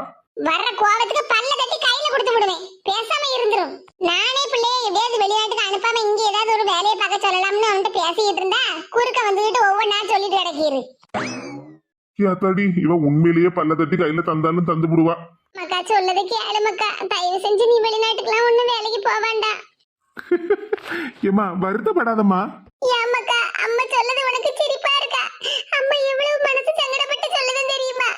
வர்ற கோவத்துக்கு பல்ல தட்டி கையில கொடுத்து விடுவேன், பேசாம இருந்துரும். நானே பிள்ளைய எப்படியாவது வெளிநாட்டுக்கு அனுப்பாம இங்க ஏதாவது ஒரு வேலையை பார்க்க சொல்லலாம்னு அவன்கிட்ட பேசிக்கிட்டு இருந்தா குறுக்க வந்துகிட்டு ஒவ்வொன்னா சொல்லிட்டு கிடக்கிரு. கேத்தாடி இவ உண்மையிலேயே பல்ல தட்டி கையில தந்தாலும் தந்து விடுவா. மக்கா சொல்லதை கேளு மக்கா, தயவு செஞ்சு நீ வெளிநாட்டுக்குலாம் ஒண்ணும் வேலைக்கு போக வேண்டாம். ஏமா வருத்தப்படாதம்மா. ஏன் மக்கா, அம்மா சொல்லது உனக்கு சிரிப்பா இருக்கா? அம்மா எவ்வளவு மனசு சங்கடப்பட்டு சொல்லுதுன்னு தெரியுமா?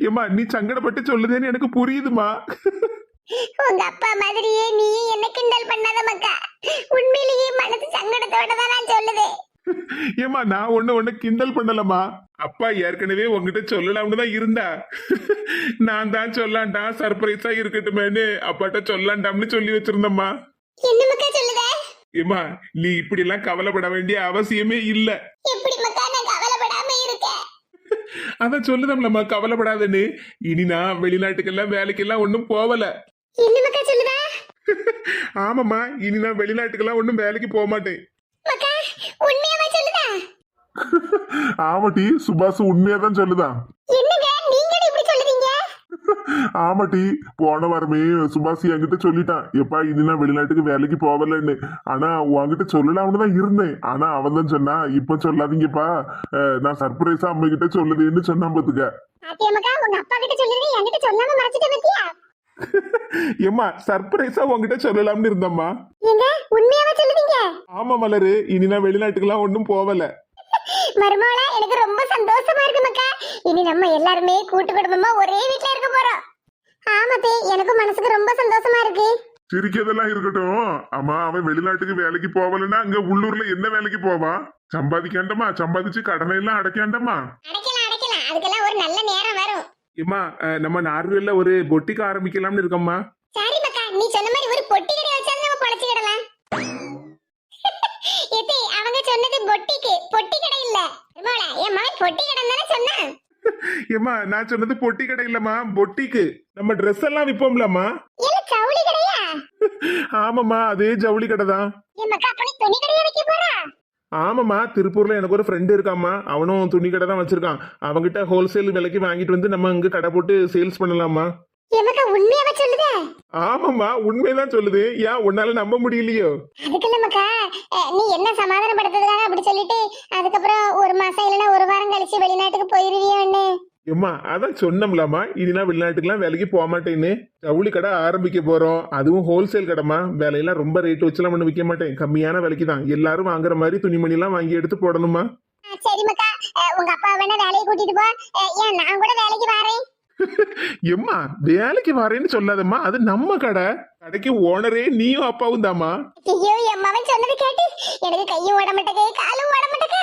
ஏமா நீ சங்கடப்பட்டு சொல்லுதேன்னு எனக்கு புரியுதுமா. உங்க அப்பா மாதிரியே நீ என்ன கிண்டல் பண்ணாத மக்கா, உண்மையிலேயே மனசு சங்கடத்தோட தான் நான் சொல்லுதேன். ஏமா நான் ஒண்ணு கிண்டல் பண்ணலமா. அப்பா ஏற்கனவே உங்ககிட்ட சொல்லலாம்னு தான் இருந்தா, நான் தான் சொல்லாண்டா சர்ப்ரைஸா இருக்கட்டுமேனு அப்பாட்ட சொல்லாண்டாம்னு சொல்லி வச்சிருந்தம்மா. என்ன மக்கா சொல்லுத? ஏமா நீ இப்படி எல்லாம் கவலைப்பட வேண்டிய அவசியமே இல்ல. எப்படி மக்கா நான் கவலைப்படாம இருக்கேன்? அதான் சொல்லுதம்லம்மா கவலைப்படாதன்னு. இனி நான் வெளிநாட்டுக்கெல்லாம் வேலைக்கெல்லாம் ஒன்னும் போகல. என்ன மக்கா சொல்லுதா? ஆமாம்மா இனி நான் வெளிநாட்டுக்கெல்லாம் ஒன்னும் வேலைக்கு போக மாட்டேன். மக்கா உண்மையாவா சொல்லுதா? ஆமாட்டி சுபாஷ் உண்மையாதான் சொல்லுதான். என்னங்க நீங்க இப்படி சொல்லுவீங்க? ஆமாட்டி போன வாரமே சுபாஷ் என்கிட்ட சொல்லிட்டான், எப்பா இனி நான் வெளிநாட்டுக்கு வேலைக்கு போகலன்னு. ஆனா உன்கிட்ட சொல்லலாம்னு தான் இருந்தேன், ஆனா அவன் தான் சொன்னா இப்ப சொல்லாதீங்கப்பா, நான் சர்ப்ரைஸா அம்மா கிட்ட சொல்லுதேன்னு சொன்னான் பாத்துக்க. பாத்தியா மக்கா, உங்க அப்பா கிட்ட சொல்லுறீங்க, என்கிட்ட சொல்லாம மறைச்சிட்ட பத்தியா? ஏமா சர்ப்ரைஸா உன்கிட்ட சொல்லலாம்னு இருந்தம்மா. ஏங்க உண்மையாவா சொல்லுவீங்க? ஆமா மலரு, இனி நான் வெளிநாட்டுக்கெல்லாம் ஒன்னும் போகல. மருமகளா எனக்கு ரொம்ப சந்தோஷமா இருக்கு மக்கா. இனி நம்ம எல்லாருமே கூட்டு குடும்பமா ஒரே வீட்ல இருக்க போறோம். ஆமாத்தே, எனக்கும் மனசுக்கு ரொம்ப சந்தோஷமா இருக்கு. சிரிக்கிறதெல்லாம் இருக்கட்டும். ஆமா அவன் வெளிநாட்டுக்கு வேலைக்கு போகலன்னா அங்க உள்ளூர்ல என்ன வேலைக்கு போவான்? சம்பாதிக்காண்டமா, சம்பாதிச்சு கடனை எல்லாம் அடைக்காண்டமா. அடைக்கலாம் அடைக்கலாம், அதுக்கெல்லாம் ஒரு நல்ல நேரம் வரும். ஏமா நம்ம நார்வேல்ல ஒரு பொட்டிக்கு ஆரம்பிக்கலாம்னு இருக்கம்மா. சரி மக்கா, நீ சொன்ன மாதிரி ஒரு பொட்டி கடை வச்சாலும் நம்ம பொழைச்சிடலாம். ஏத்தே அவங்க சொன்னது பொட்டிக்கு, பொட்டி கடை இல்ல. மருமகளா என் மகன் பொட்டி கடை தானே சொன்னான். ஏமா நான் சொன்னது பொட்டி கடை இல்லம்மா, பொட்டிக்கு. நம்ம ட்ரெஸ் எல்லாம் விப்போம்லம்மா. இல்ல ஜவுளி கடையா? ஆமாம்மா அதே ஜவுளி கடை தான். என் மக்கா அப்ப நீ துணி கடையா வைக்க போறா? ஆமாம்மா திருப்பூர்ல எனக்கு ஒரு ஃப்ரெண்டு இருக்காம்மா, அவனும் துணி கடை தான் வச்சிருக்கான். அவங்கிட்ட ஹோல்சேல் விலைக்கு வாங்கிட்டு வந்து நம்ம இங்க கடை போட்டு சேல்ஸ் பண்ணலாமா. என் மக்கா உண்மையாவா சொல்லுத? ஆமாம்மா உண்மைதான் சொல்லுது, ஏன் உன்னால நம்ப முடியலையோ? அதுக்கு இல்ல மக்கா, நீ என்ன சமாதானப்படுத்துறதுக்காக அப்படி சொல்லிட்டு அதுக்கப்புறம் ஒரு மாசம் இல்லைன்னா ஒரு வாரம் கழிச்சு வெளிநாட்டுக்கு போயிருவியோன்னு. ஏம்மா அதான் சொன்னோம்லாமா, இனி நான் வெளிநாட்டுக்குலாம் வேலைக்கு போக மாட்டேன்னு. ஜவுளி கடை ஆரம்பிக்க போறோம், அதுவும் ஹோல்சேல் கடைமா. விலையெல்லாம் ரொம்ப ரேட் வச்சுலாம் ஒண்ணு விற்க மாட்டேன், கம்மியான விலைக்கு தான். எல்லாரும் வாங்குற மாதிரி துணிமணி எல்லாம் வாங்கி எடுத்து போடணுமா. சரி மக்கா, உங்க அப்பா வேணா வேலையை கூட்டிட்டு போ, ஏன் நான் கூட வேலைக்கு வரேன். எம்மா வேலைக்கு வரேன்னு சொல்லாதம்மா, அது நம்ம கடை. கடைக்கு ஓனரே நீயும் அப்பாவும் தாமா. ஐயோ என் மகன் சொன்னது கேட்டு எனக்கு கையும் ஓட மாட்டேங்க, காலும் ஓட மாட்டேங்க.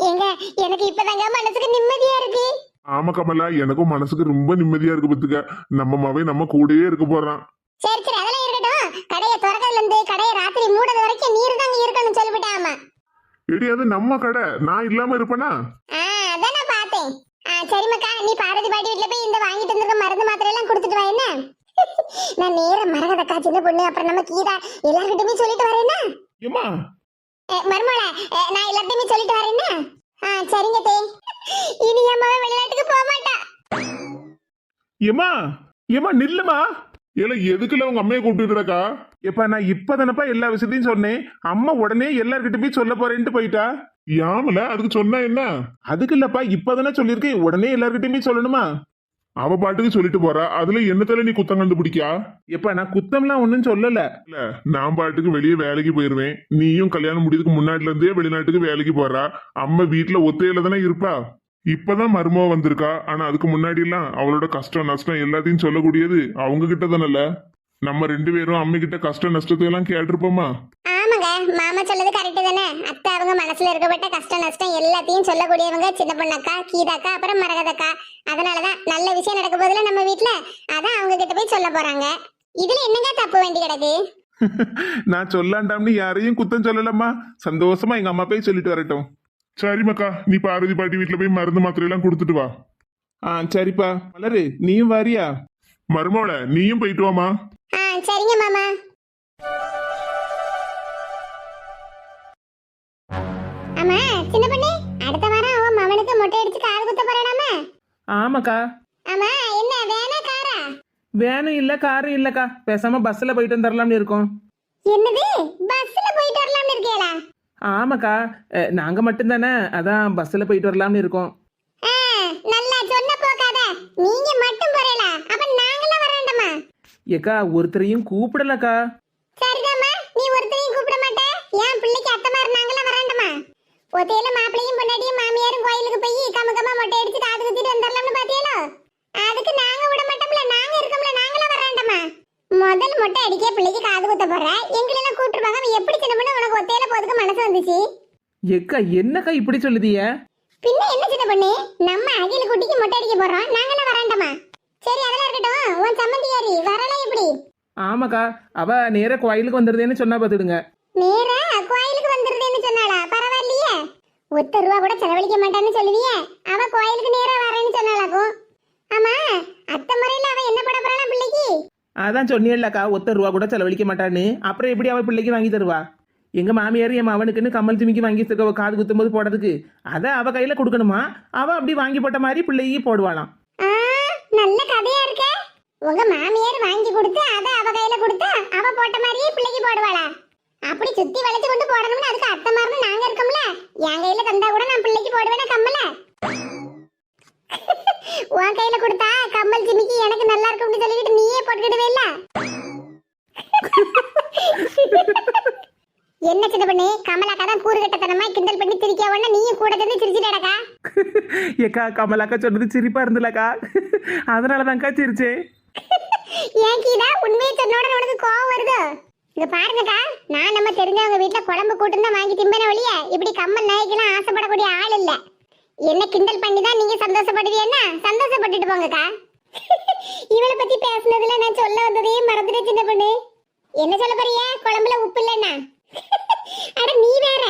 ஏங்க எனக்கு இப்பதாங்க மனசுக்கு நிம்மதியா இருக்கு. ஆமா கமலா, எனக்கும் மனசுக்கு ரொம்ப நிம்மதியா இருக்கு பத்துக்க. நம்ம மாவே நம்ம கூடயே இருக்க போறான். சரி சரி அதெல்லாம் இருக்கட்டும், கடையை திறக்கிறதுல இருந்து கடையை ராத்திரி மூடுறது வரைக்கும் நீர் தாங்க இருக்கணும்னு சொல்லிவிட்டாமா. எடி அது நம்ம கடை, நான் இல்லாம இருப்பேனா? அதான் நான் பார்த்தேன். சரி மக்கா, நீ பாரதி பாட்டி வீட்டுல போய் இந்த வாங்கிட்டு வந்திருக்க மருந்து மாத்திரை எல்லாம் கொடுத்துட்டு வா என்ன. நான் நேரம் மரகதக்கா சின்ன பொண்ணு அப்புறம் நம்ம கீதா எல்லார்கிட்டயுமே சொல்லிட்டு வரேன்னா. ஏமா மருமகளா நான் எல்லார்கிட்டயுமே சொல்லிட்டு வரேன்னா. சரிங்க தே, இனி அம்மாவே வெளிநாட்டுக்கு போக மாட்டா. ஏமா ஏமா நில்லுமா. ஏல எதுக்குல உங்க அம்மையை கூப்பிட்டுருக்கா? எப்ப நான் இப்பதானப்பா எல்லா விஷயத்தையும் சொன்னேன். அம்மா உடனே எல்லார்கிட்ட போய் சொல்ல போறேன்ட்டு போயிட்டா. யாமல அதுக்கு சொன்னா என்ன? அதுக்கு இல்லப்பா, இப்பதானே சொல்லியிருக்கேன், உடனே எல்லார்கிட்டயும் போய் சொல்லணுமா? அவ பாட்டுக்கு சொல்லிட்டு போறா, அதுல என்னத்துல நீ குத்தம் கண்டுபிடிக்கா? எப்ப நான் குத்தம்லாம் ஒன்னும் சொல்லல. இல்ல நான் பாட்டுக்கு வெளியே வேலைக்கு போயிருவேன். நீயும் கல்யாணம் முடியதுக்கு முன்னாடில இருந்தே வெளிநாட்டுக்கு வேலைக்கு போறா. அம்மா வீட்டுல ஒத்தையில தானே இருப்பா. இப்பதான் மருமவ வந்திருக்கா. ஆனா அதுக்கு முன்னாடி எல்லாம் அவளோட கஷ்டம் நஷ்டம் எல்லாத்தையும் சொல்லக்கூடியது அவங்க கிட்ட தானல்ல. நம்ம 2 பேரும் அம்மை கிட்ட கஷ்ட நஷ்டத்தை எல்லாம் கேட்டிருப்போமா? ஆமாங்க, மாமா சொல்றது கரெக்ட் தானே. அத்தை அவங்க மனசுல இருக்கப்பட்ட கஷ்ட நஷ்டம் எல்லாத்தையும் சொல்லக்கூடியவங்க சின்ன பொண்ணக்கா, கீதாக்கா, அப்புறம் மரகதக்கா. அதனாலதான் நல்ல விஷயம் நடக்க போதுல நம்ம வீட்டுல, அதான் அவங்க கிட்ட போய் சொல்ல போறாங்க. இதுல என்னங்க தப்பு வேண்டி கிடக்கு? நான் சொல்லாண்டாம்னு யாரையும் குத்தம் சொல்லலம்மா. சந்தோஷமா எங்க அம்மா போய் சொல்லிட்டு வரட்டும். சரிம்மாக்கா, நீ பார்வதி பாட்டி வீட்டுல போய் மருந்து மாத்திரை எல்லாம் கொடுத்துட்டு வா. சரிப்பா. மலரு நீயும் வாரியா? மருமவள நீயும் போயிட்டு வாமா. சரிங்க மாமா. ஆமா சின்ன பொண்ணு, அடுத்த வாரம் அவன் மவனுக்கு மொட்டை அடிச்சு காது குத்த போறானாமா? ஆமாக்கா. ஆமா, என்ன வேணா காரா? வேனும் இல்ல காரும் இல்லக்கா, பேசாம பஸ்ல போயிட்டு வந்துடலாம்னு இருக்கோம். என்னது, பஸ்ல போயிட்டு வரலாம்னு இருக்கீங்களா? ஆமாக்கா, நாங்க மட்டும்தானே, அதான் பஸ்ல போயிட்டு வரலாம்னு இருக்கோம். நல்லா சொன்ன போக்காத. நீங்க மட்டும் போறீங்களா? அப்ப நாங்களாம் வரேன்டமா? ஏக்கா ஒருத்தரையும் கூப்பிடலக்கா. சரிதாம்மா, நீ ஒருத்தரையும் கூப்பிட மாட்டே. என் பிள்ளைக்கு அத்தமா நாங்களாம் வரேன்டமா? ஒத்தையில மாப்பிள்ளையும் பொண்டாட்டியும் மாமியாரும் கோயிலுக்கு போய் கமகமா மொட்டை அடிச்சு காது குத்திட்டு வந்துடலாம்னு பாத்தியாலோ? அதுக்கு நாங்க விட மாட்டோம்ல, நாங்க இருக்கோம்ல, நாங்களாம் வரேன்டமா? முதல் மொட்டை அடிக்க பிள்ளைக்கு காது குத்த போற எங்களெல்லாம் கூப்பிட்டுருவாங்க. அவன் எப்படி சின்ன பொண்ணு உனக்கு ஒத்தையில போதுக்கு மனசு வந்துச்சு? ஏக்கா என்னக்கா இப்படி சொல்லுதிய? பின்ன என்ன சின்ன பொண்ணு, நம்ம அகில குட்டிக்கு மொட்டை அடிக்க போறோம், நாங்களாம் வரேன்டமா? சரி அதெல்லாம் இருக்கட்டும், உன் சம்மந்தியாரி வரலாம் எப்படி? ஆமாக்கா, அவ நேர கோயிலுக்கு வந்துருதேன்னு சொன்னா பாத்துடுங்க. நேரா கோயிலுக்கு வந்துருதேன்னு சொன்னாளா? பரவாயில்லையே, ₹1 கூட செலவழிக்க மாட்டான்னு சொல்லுவியே, அவ கோயிலுக்கு நேரா வரேன்னு சொன்னாளாக்கும். ஆமா, அத்தை முறையில அவ என்ன பண்ண போறானா பிள்ளைக்கு? அதான் சொன்னியல்லக்கா, ₹1 கூட செலவழிக்க மாட்டான்னு. அப்புறம் எப்படி அவ பிள்ளைக்கு வாங்கி தருவா? எங்க மாமியார் என் அவனுக்குன்னு கம்மல் ஜிமிக்கு வாங்கி காது குத்தும் போது போடுறதுக்கு அதை அவ கையில கொடுக்கணுமா? அவ அப்படி வாங்கி போட்ட மாதிரி பிள்ளைக்கு போடுவாளாம். நல்ல கதையா இருக்க. உங்க மாமியார் வாங்கி கொடுத்து அத அவ கையில கொடுத்தா அவ போட்ட மாதிரியே பிள்ளைக்கு போடுவாளா? அப்படி சுத்தி வளைச்சு கொண்டு போடணும்னு அதுக்கு அத்தை மாதிரி நாங்க இருக்கோம்ல. என் கையில தந்தா கூட நான் பிள்ளைக்கு போடுவேனா கம்மல? உன் கையில கொடுத்தா கம்மல் ஜிமிக்கி எனக்கு நல்லா இருக்கும்னு சொல்லிட்டு நீயே போட்டுக்கிடுவே இல்ல? என்ன சின்ன பண்ணி கமலாக்கா தான் கூறு கட்டத்தனமா கிண்டல் பண்ணி சிரிக்க உடனே நீயும் கூட சேர்ந்து சிரிச்சுடாக்கா. ஏக்கா கமலாக்கா சொன்னது சிரிப்பா இருந்துலக்கா, அதனாலதான்க்கா சிரிச்சேன். ஏன் கீதா உண்மையை சொன்ன உடனே உனக்கு கோவம் வருதோ? இங்க பாருங்கக்கா, நான் நம்ம தெரிஞ்சவங்க வீட்டுல குழம்பு கூட்டம் தான் வாங்கி திம்பன வழிய இப்படி கம்மல் நாய்க்கெல்லாம் ஆசைப்படக்கூடிய ஆள் இல்ல. என்ன கிண்டல் பண்ணி தான் நீங்க சந்தோஷப்படுவீன்னா சந்தோஷப்பட்டுட்டு போங்கக்கா. இவளை பத்தி பேசுனதுல நான் சொல்ல வந்ததையே மறந்துட்டேன் சின்ன பொண்ணு. என்ன சொல்ல போறிய? குழம்புல உப்பு இல்லைன்னா? அட நீ வேற,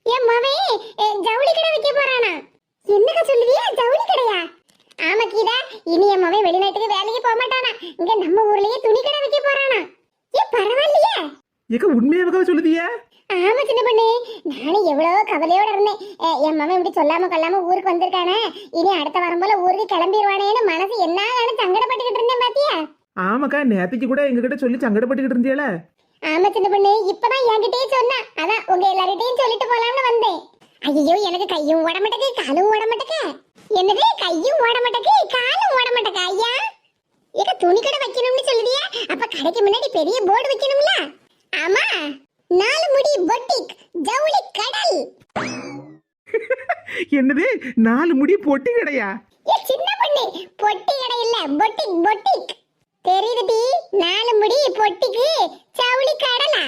என் மவே ஜவுளி கடை வைக்க போறானா? என்னக்கா சொல்லுவியா? ஜவுளி கடையா? ஆமா கீதா, இனி என் மவே வெளிநாட்டுக்கு வேலைக்கு போக மாட்டானா, இங்க நம்ம ஊர்லயே துணி கடை வைக்க போறானா. ஏ பரவாயில்லையே. ஏக்கா உண்மையாவா சொல்லுதியா? ஆமா சின்ன பொண்ணு, நானும் எவ்வளவோ கவலையோட இருந்தேன். என் மவன் இப்படி சொல்லாம கொள்ளாம ஊருக்கு வந்திருக்கானே, இனி அடுத்த வாரம் போல ஊருக்கு கிளம்பிடுவானேன்னு மனசு என்னன்னு சங்கடப்பட்டுக்கிட்டு இருந்தேன் பாத்தியா? ஆமாக்கா, நேத்துக்கு கூட எங்ககிட்ட சொல்லி சங்கடப்பட்டுக்கிட்டு இருந்தியால. ஆமா சின்ன பொண்ணு, இப்பதான் என்கிட்டயே சொன்னா, அதான் உங்க எல்லார்கிட்டையும் சொல்லிட்டு போலாம்னு வந்தேன். ஐயோ, எனக்கு கையும் ஓட மாட்டேக்கு காலும் ஓட மாட்டேக்க. என்னது கையும் ஓட மாட்டேக்கு காலும் ஓட மாட்டேக்க? ஐயா ஏக்க துணி கடை வைக்கணும்னு சொல்லுதியா? அப்ப கடைக்கு முன்னாடி பெரிய போர்டு வைக்கணும்ல? ஆமா, 4 முடி பொட்டிக் ஜவுளி கடல். என்னது 4 முடி பொட்டி கடையா? ஏ சின்ன பொண்ணு, பொட்டி கடை இல்ல, பொட்டிக் பொட்டிக். தெரியுதுடி, 4 முடி பொட்டிக்கு ஜவுளி கடலா?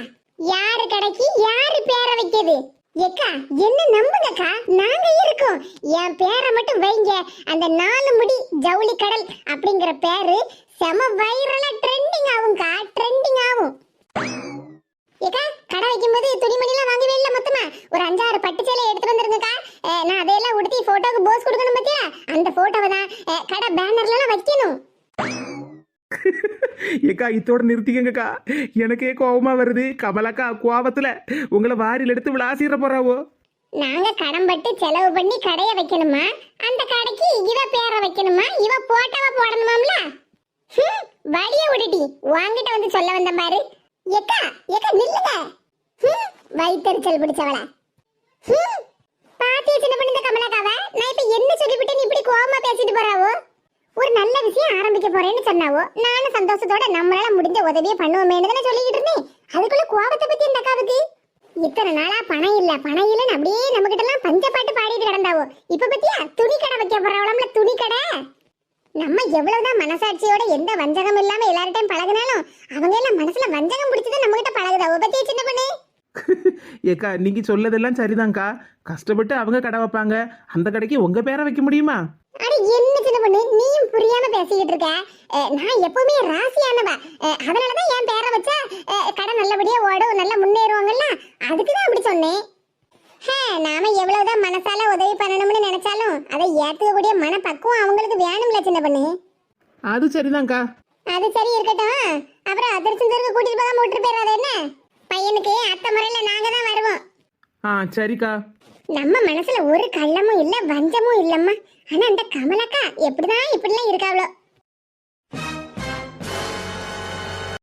யாரு கடைக்கு யாரு பேரை வைக்கிறது? ஏக்கா என்ன நம்புங்கக்கா, நாங்க இருக்கோம். என் பேரை மட்டும் வைங்க, அந்த 4 முடி ஜவுளி கடல் அப்படிங்கிற பேரு செம வைரலா ட்ரெண்டிங் ஆகும்க்கா, ட்ரெண்டிங் ஆகும். ஏக்கா கடை வைக்கும்போது துணிமணிலாம் வாங்கவே இல்லை மொத்தமா ஒரு 5-6 பட்டு சேலை எடுத்து வந்துருங்கக்கா. நான் அதையெல்லாம் உடுத்தி போட்டோக்கு போஸ் கொடுக்கணும் பத்தியா? அந்த போட்டோவை தான் கடை பேனர்லாம் வைக்கணும். ஏக்கா இதோட நிறுத்திக்கங்கக்கா, எனக்கே கோபமா வருது. கமலாக்கா கோபத்துல உங்களை வாரியில் எடுத்து விளாசிட போறாவோ. நாங்க கடன் பட்டு செலவு பண்ணி கடையை வைக்கணுமா? அந்த கடைக்கு இவ பேரை வைக்கணுமா? இவ போட்டோவை போடணுமாம்ல? வழிய விடுடி வாங்கிட்ட வந்து சொல்ல வந்த பாரு. எக்கா எக்கா நில்லுங்க. வயித்தறிச்சல் பிடிச்சவள. பாத்தியா சின்ன பண்ணி இந்த கமலாக்காவ? நான் இப்ப என்ன சொல்லிவிட்டு நீ இப்படி கோவமா பேசிட்டு போறாவோ? ஒரு நல்ல விஷயம் ஆரம்பிக்க போறேன்னு சொன்னாவோ, நானும் சந்தோஷத்தோட நம்மளால முடிஞ்ச உதவியை பண்ணுவோமேன்னு தானே சொல்லிக்கிட்டு இருந்தேன். அதுக்குள்ள கோபத்தை பத்தி இந்த அக்காவுக்கு இத்தனை நாளா பணம் இல்லன்னு அப்படியே நம்ம கிட்ட எல்லாம் பஞ்ச பாட்டு பாடிட்டு கிடந்தாவோ. இப்ப பத்தியா துணி கடை வைக்க போறவளம்ல, துணி கடை. நம்ம எவ்வளவுதான் மனசாட்சியோட எந்த வஞ்சகம் இல்லாம எல்லார்ட்டையும் பழகினாலும் அவங்க எல்லாம் மனசுல வஞ்சகம் பிடிச்சது நம்ம கிட்ட பழகுதாவோ. பத்தியா சின்ன பண்ணு? ஏக்கா நீங்க சொல்லதெல்லாம் சரிதான்க்கா. கஷ்டப்பட்டு அவங்க கடை வைப்பாங்க, அந்த கடைக்கு உங்க பேரை வைக்க முடியுமா? அட என்ன சின்ன பண்ணு, நீயும் புரியாம பேசிக்கிட்டு இருக்க. நான் எப்பவுமே ராசியானவ, அதனாலதான் என் பேரை வச்சா கடை நல்லபடியா ஓடும், நல்லா முன்னேறுவாங்கல்ல, அதுக்குதான் அப்படி சொன்னேன். நாம எவ்வளவுதான் மனசால உதவி பண்ணணும்னு நினைச்சாலும் அதை ஏத்துக்கக்கூடிய மனப்பக்குவம் அவங்களுக்கு வேணும்ல சின்ன பண்ணு. அது சரிதான்க்கா. அது சரி இருக்கட்டும். அப்புறம் அதிர்ச்சந்தூருக்கு கூட்டிட்டு போகாம விட்டு போயிடாத என்ன? பையனுக்கு அத்தை முறையில நாங்க தான் வருவோம். சரிக்கா. நம்ம மனசுல ஒரு கள்ளமும் இல்ல வஞ்சமும் இல்லம்மா. ஆனா அந்த கமலக்கா எப்படிதான் இப்படிலாம் இருக்காவளோ.